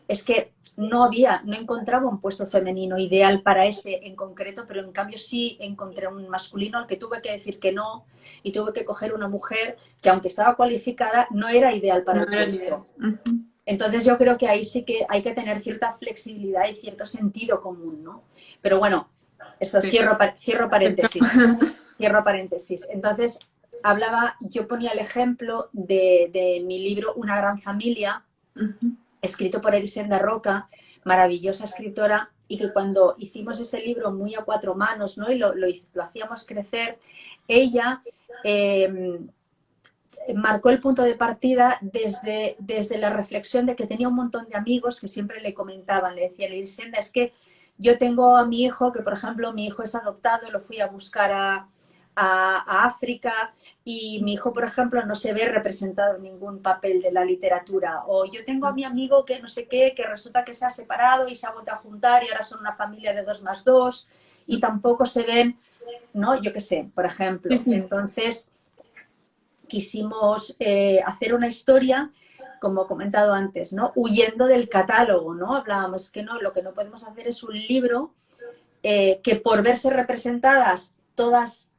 es que no encontraba un puesto femenino ideal para ese en concreto, pero en cambio sí encontré un masculino al que tuve que decir que no y tuve que coger una mujer que, aunque estaba cualificada, no era ideal para el puesto. Entonces yo creo que ahí sí que hay que tener cierta flexibilidad y cierto sentido común, ¿no? Pero bueno, esto sí. Cierro paréntesis. Cierro paréntesis. Entonces, yo ponía el ejemplo de mi libro Una gran familia, escrito por Elisenda Roca, maravillosa escritora, y que cuando hicimos ese libro muy a cuatro manos, ¿no? Y lo hacíamos crecer, ella marcó el punto de partida desde la reflexión de que tenía un montón de amigos que siempre le comentaban, le decían, Elisenda, es que yo tengo a mi hijo, que por ejemplo mi hijo es adoptado, lo fui a buscar a África y mi hijo, por ejemplo, no se ve representado en ningún papel de la literatura. O yo tengo a mi amigo que no sé qué, que resulta que se ha separado y se ha vuelto a juntar y ahora son una familia de 2+2 y tampoco se ven, ¿no? Yo qué sé, por ejemplo. Sí, sí. Entonces, quisimos hacer una historia, como he comentado antes, ¿no? Huyendo del catálogo, ¿no? Hablábamos que no, lo que no podemos hacer es un libro que por verse representadas todas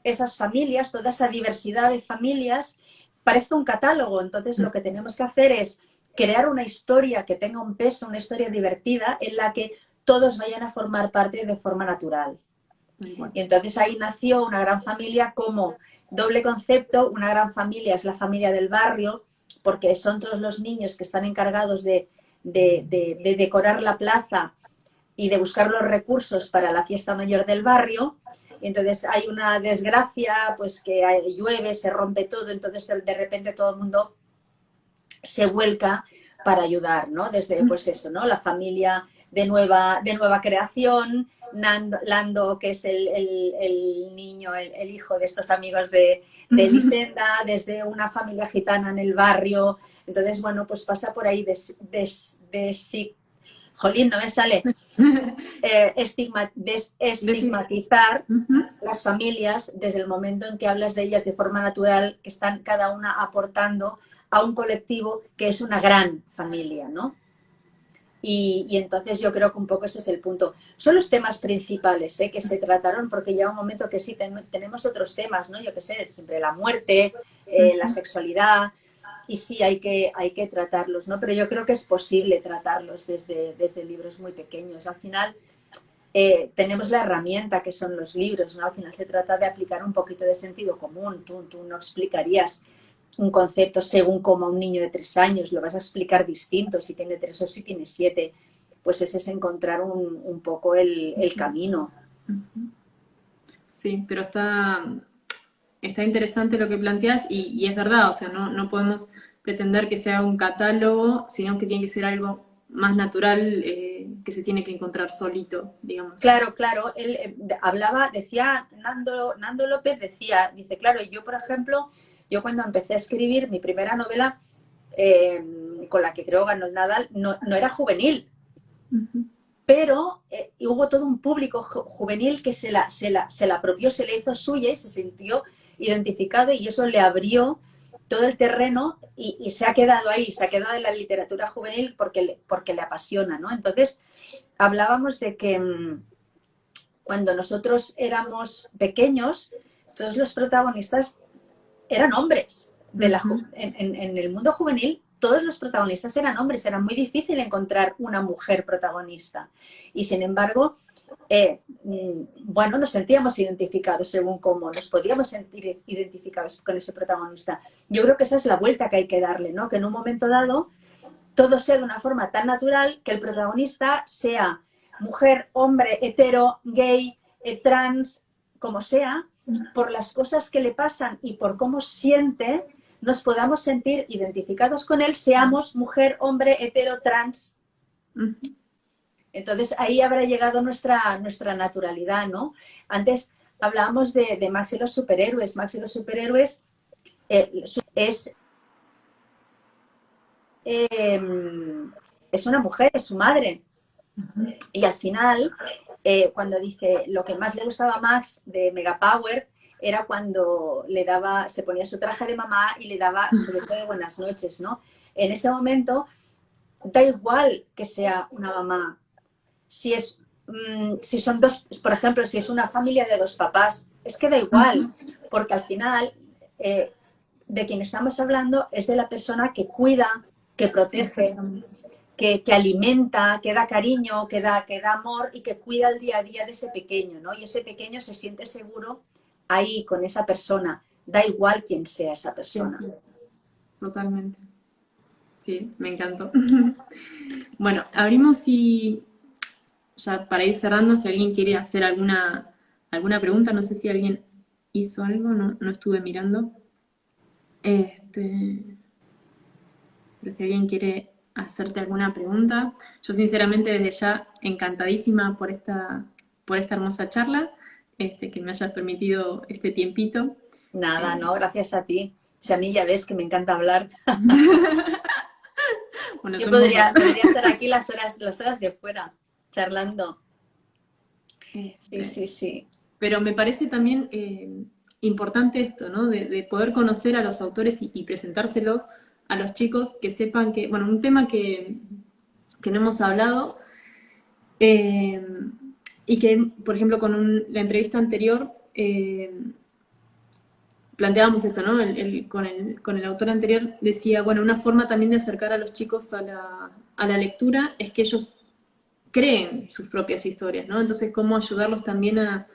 esas familias, toda esa diversidad de familias, parezca un catálogo. Entonces lo que tenemos que hacer es crear una historia que tenga un peso, una historia divertida, en la que todos vayan a formar parte de forma natural. Y entonces ahí nació Una gran familia como doble concepto. Una gran familia es la familia del barrio, porque son todos los niños que están encargados de decorar la plaza y de buscar los recursos para la fiesta mayor del barrio. Y entonces hay una desgracia, pues que llueve, se rompe todo, entonces de repente todo el mundo se vuelca para ayudar, ¿no? Desde, pues eso, ¿no? La familia de nueva creación, Lando, que es el niño, el hijo de estos amigos de Elisenda, desde una familia gitana en el barrio. Entonces, bueno, pues pasa por ahí jolín, no me sale, estigmatizar las familias desde el momento en que hablas de ellas de forma natural, que están cada una aportando a un colectivo que es una gran familia, ¿no? Y entonces yo creo que un poco ese es el punto. Son los temas principales que se trataron, porque llega un momento que sí tenemos otros temas, ¿no? Yo qué sé, siempre la muerte, la sexualidad, y sí hay que tratarlos, ¿no? Pero yo creo que es posible tratarlos desde libros muy pequeños. Al final tenemos la herramienta que son los libros, ¿no? Al final se trata de aplicar un poquito de sentido común. Tú no explicarías un concepto según como a un niño de 3 años, lo vas a explicar distinto si tiene 3 o si tiene 7. Pues ese es encontrar un poco el camino. Sí, pero está interesante lo que planteas y es verdad, o sea, no podemos pretender que sea un catálogo, sino que tiene que ser algo más natural, que se tiene que encontrar solito, digamos. Claro. Él decía, Nando López dice, claro, yo por ejemplo, yo cuando empecé a escribir mi primera novela, con la que creo ganó el Nadal, no era juvenil. Pero hubo todo un público juvenil que se la apropió, se le hizo suya y se sintió identificado, y eso le abrió todo el terreno y se ha quedado ahí, se ha quedado en la literatura juvenil porque le apasiona, ¿no? Entonces, hablábamos de que cuando nosotros éramos pequeños, todos los protagonistas eran hombres. En el mundo juvenil, todos los protagonistas eran hombres, era muy difícil encontrar una mujer protagonista. Y sin embargo, bueno, nos sentíamos identificados según cómo nos podíamos sentir identificados con ese protagonista. Yo creo que esa es la vuelta que hay que darle, ¿no? Que en un momento dado todo sea de una forma tan natural que el protagonista sea mujer, hombre, hetero, gay, trans, como sea, por las cosas que le pasan y por cómo siente, nos podamos sentir identificados con él, seamos mujer, hombre, hetero, trans. Entonces ahí habrá llegado nuestra naturalidad, ¿no? Antes hablábamos de Max y los superhéroes. Max y los superhéroes es una mujer, es su madre. Y al final, cuando dice lo que más le gustaba a Max de Megapower era cuando se ponía su traje de mamá y le daba su beso de buenas noches, ¿no? En ese momento da igual que sea una mamá. Si son dos, por ejemplo, si es una familia de dos papás, es que da igual, porque al final de quien estamos hablando es de la persona que cuida, que protege, que alimenta, que da cariño, que da amor y que cuida el día a día de ese pequeño, ¿no? Y ese pequeño se siente seguro ahí con esa persona, da igual quién sea esa persona. Sí, totalmente. Sí, me encantó. Bueno, abrimos y ya para ir cerrando, si alguien quiere hacer alguna pregunta, no sé si alguien hizo algo, no estuve mirando. Pero si alguien quiere hacerte alguna pregunta, yo sinceramente desde ya encantadísima por esta hermosa charla, que me hayas permitido este tiempito. Nada, no, gracias a ti. Si a mí ya ves que me encanta hablar. Bueno, Yo somos dos. podría estar aquí las horas de fuera, charlando. Sí, sí, sí. Pero me parece también importante esto, ¿no? De poder conocer a los autores y presentárselos a los chicos que sepan que, bueno, un tema que no hemos hablado eh, y que, por ejemplo, con la entrevista anterior planteábamos esto, ¿no? Con el autor anterior decía, bueno, una forma también de acercar a los chicos a la lectura es que ellos creen sus propias historias, ¿no? Entonces, cómo ayudarlos también a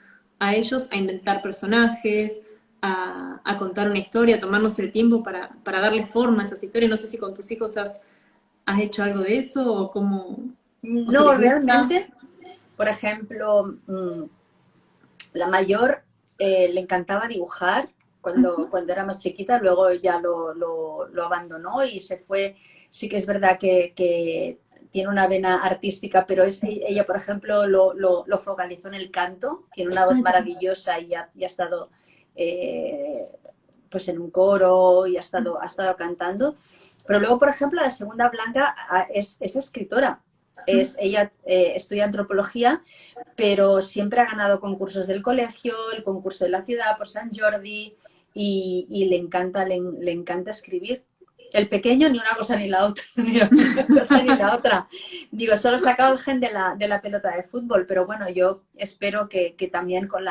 ellos a inventar personajes, a contar una historia, a tomarnos el tiempo para darle forma a esas historias. No sé si con tus hijos has hecho algo de eso o cómo, o si No, les gusta. realmente, por ejemplo, la mayor le encantaba dibujar cuando era más chiquita, luego ya lo abandonó y se fue. Sí que es verdad que tiene una vena artística, pero ella, por ejemplo, lo focalizó en el canto, tiene una voz maravillosa y ha estado pues en un coro y ha estado cantando. Pero luego, por ejemplo, la segunda Blanca es escritora. Ella estudia antropología, pero siempre ha ganado concursos del colegio, el concurso de la ciudad por San Jordi y le encanta escribir. El pequeño ni una cosa ni la otra, ni una cosa ni la otra. Digo, solo sacado el gen de la pelota de fútbol, pero bueno, yo espero que también con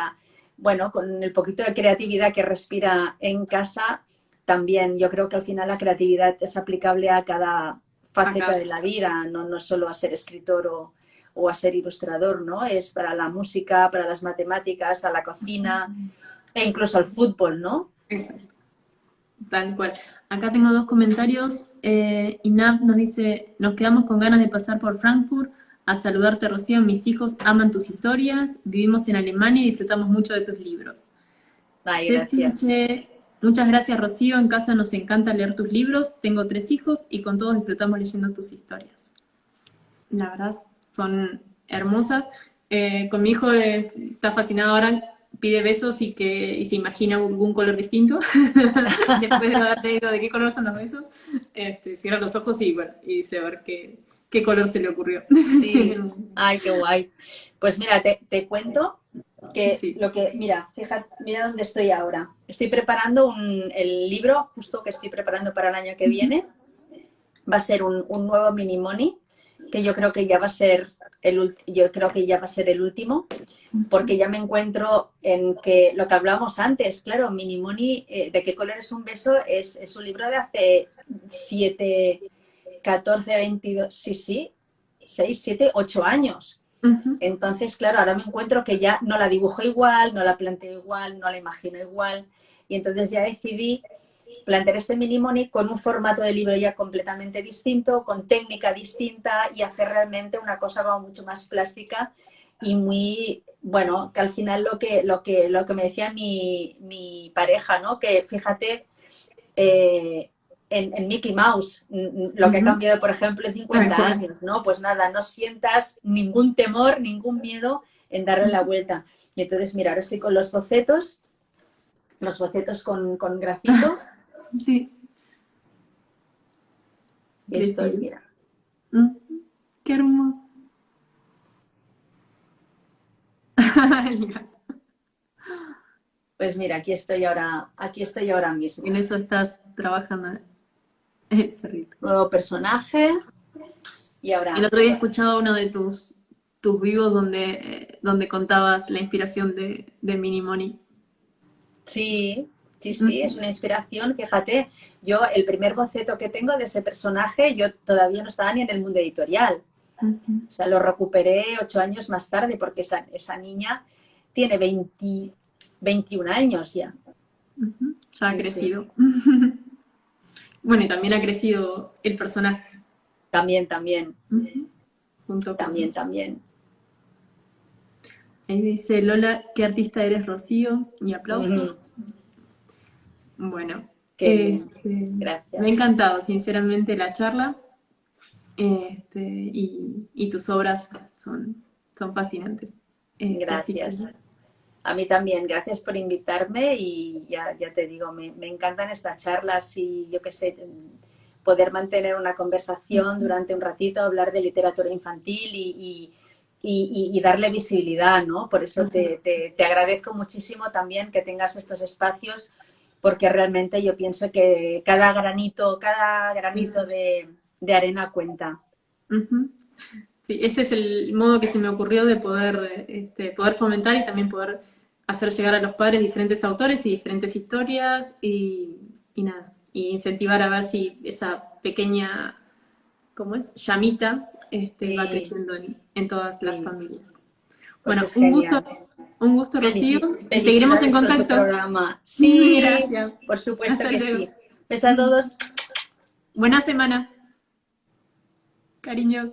el poquito de creatividad que respira en casa, también yo creo que al final la creatividad es aplicable a cada faceta Acá. de la vida, no solo a ser escritor o a ser ilustrador, ¿no? Es para la música, para las matemáticas, a la cocina e incluso al fútbol, ¿no? Exacto. Tal cual. Acá tengo dos comentarios. Inab nos dice, nos quedamos con ganas de pasar por Frankfurt a saludarte, Rocío. Mis hijos aman tus historias, vivimos en Alemania y disfrutamos mucho de tus libros. Ay, Ceci gracias. dice, muchas gracias, Rocío. En casa nos encanta leer tus libros. Tengo 3 hijos y con todos disfrutamos leyendo tus historias. La verdad, son hermosas. Con mi hijo está fascinado ahora, pide besos y se imagina algún color distinto. Después de haber leído de qué color son los besos, cierra los ojos y bueno, y dice a ver qué color se le ocurrió. Sí, ay, qué guay. Pues mira, te cuento que Sí. mira, fíjate, mira dónde estoy ahora. Estoy preparando el libro justo que estoy preparando para el año que viene. Va a ser un nuevo mini money que yo creo que ya va a ser el último, porque ya me encuentro en que lo que hablábamos antes, claro, mini money, de qué color es un beso, es un libro de hace 7, 14, 22, sí, 6, 7, 8 años. Ujú. Entonces, claro, ahora me encuentro que ya no la dibujo igual, no la planteo igual, no la imagino igual. Y entonces ya decidí plantear este mini money con un formato de libro ya completamente distinto, con técnica distinta y hacer realmente una cosa como mucho más plástica y muy, bueno, que al final lo que me decía mi pareja, ¿no? Que fíjate, en Mickey Mouse, lo que ha Ujú. cambiado, por ejemplo, en Tal 50 cual. años, ¿no? Pues nada, no sientas ningún temor, ningún miedo en darle la vuelta. Y entonces, mira, ahora estoy con los bocetos con grafito Sí, y estoy, precioso. mira. Ujú. Qué hermoso. El gato. Pues mira, aquí estoy ahora mismo. En eso estás trabajando el perrito. Nuevo personaje. Y ahora, El otro día escuchaba uno de tus vivos donde contabas la inspiración de Mini Money. sí, sí, sí, es una inspiración. Fíjate, yo el primer boceto que tengo de ese personaje, yo todavía no estaba ni en el mundo editorial. Ujú, O sea, lo recuperé 8 años más tarde porque esa niña tiene 21 años ya. ujú. Ya ha Sí, sí. crecido. Bueno, y también ha crecido el personaje. También, también, Ujú. Junto con... también, también. Ahí dice Lola, ¿qué artista eres, Rocío? Y aplausos. Ujú. Bueno, Qué bien. me ha Gracias. encantado sinceramente la charla, y tus obras son fascinantes. Así que Gracias. A mí también, gracias por invitarme y ya te digo, me encantan estas charlas y yo qué sé, poder mantener una conversación durante un ratito, hablar de literatura infantil y darle visibilidad, ¿no? Por eso así. te agradezco muchísimo también que tengas estos espacios porque realmente yo pienso que cada granito de arena cuenta. Ujú. Sí, este es el modo que se me ocurrió de poder fomentar y también poder hacer llegar a los padres diferentes autores y diferentes historias y nada, y incentivar a ver si esa pequeña, ¿cómo es? Llamita, va Sí, creciendo en todas las sí, familias. pues Bueno, es genial. un gusto, Rocío, y seguiremos en Felicidades por tu contacto. programa. Sí, Gracias. por supuesto Hasta que luego. sí. Besos a todos. Buena semana. Cariños.